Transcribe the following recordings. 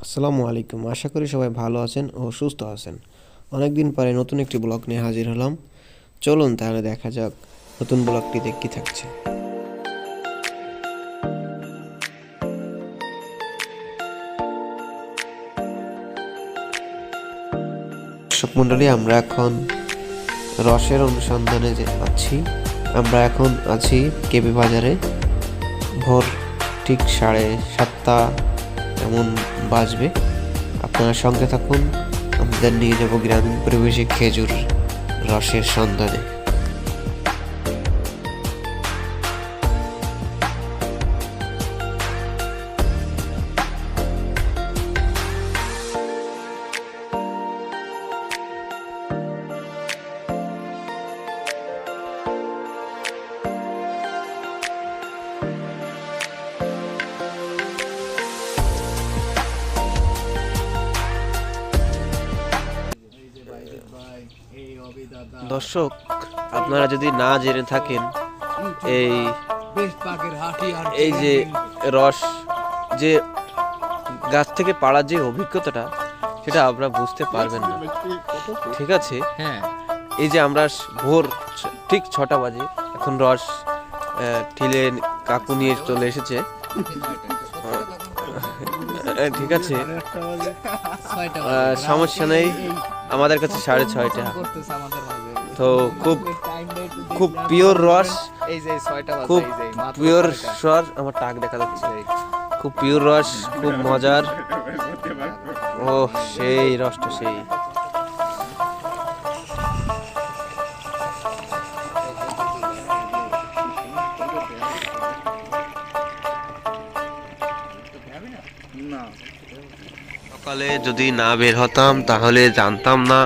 আসসালামু আলাইকুম। আশা করি সবাই ভালো আছেন ও সুস্থ আছেন। অনেকদিন পরে নতুন একটি ব্লগ নিয়ে হাজির হলাম। চলুন তাহলে দেখা যাক নতুন ব্লগটিতে কি থাকছে। দর্শক মণ্ডলী, আমরা এখন রসের অনুসন্ধানে আছি। আমরা এখন আছি কেবি বাজারে। ভোর ঠিক 7:30 এমন বাজবে। আপনারা সঙ্গে থাকুন, আমাদের নিয়ে যাব গ্রামীণ পরিবেশে খেজুর রসের সন্ধানে। দর্শক, আপনারা যদি না জেনে থাকেন এই যে রস যে গাছ থেকে পাড়ার যে অভিজ্ঞতাটা, সেটা আপনারা বুঝতে পারবেন না। ঠিক আছে, হ্যাঁ, এই যে আমরা ভোর ঠিক 6টা বাজে এখন রস ঠিলে কাকু নিয়ে চলে এসেছে। ঠিক আছে, সমস্যা নেই, আমাদের কাছে 6:30। তো খুব পিওর রস, খুব পিওর রস। আমার টাক দেখা যাচ্ছে, খুব পিওর রস, খুব মজার। ও সেই রসটা সেই। সকালে যদি না বের হতাম তাহলে জানতাম না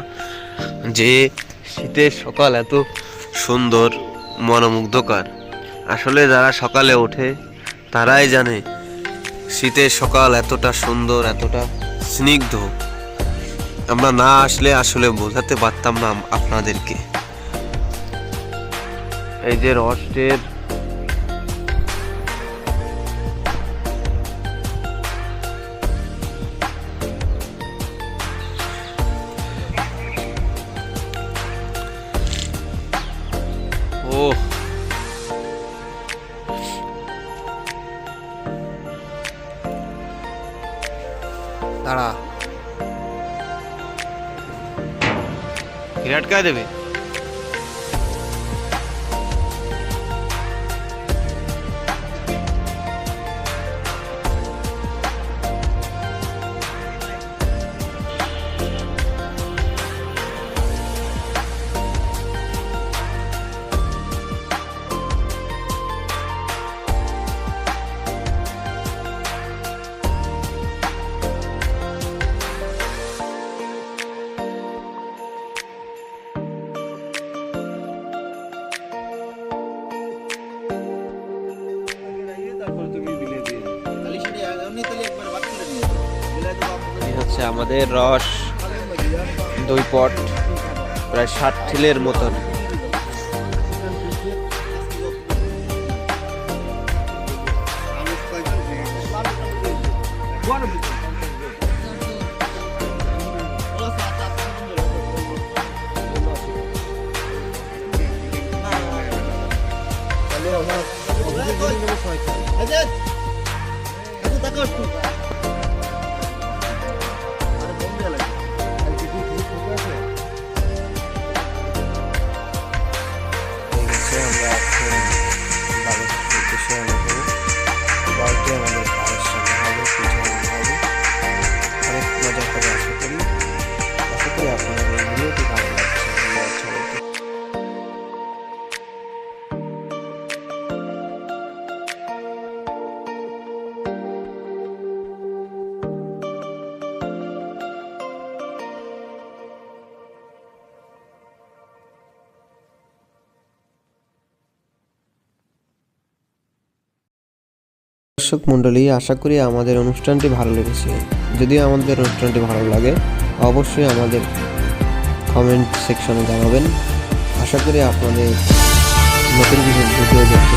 যে শীতের সকাল এত সুন্দর, মনোমুগ্ধকর। আসলে যারা সকালে ওঠে তারাই জানে শীতের সকাল এতটা সুন্দর, এতটা স্নিগ্ধ। আমরা না আসলে আসলে বোঝাতে পারতাম না আপনাদেরকে। এই যে রসের দাঁড়া, হিরাট কা দেবে। হচ্ছে আমাদের রস 2 পট, প্রায় 60 ঠিলের মতন। দর্শক মণ্ডলী, আশা করি আমাদের অনুষ্ঠানটি ভালো লেগেছে। যদি আমাদের অনুষ্ঠানটি ভালো লাগে অবশ্যই আমাদের কমেন্ট সেকশনে জানাবেন। আশা করি আপনাদের নতুন ভিডিও দেখতে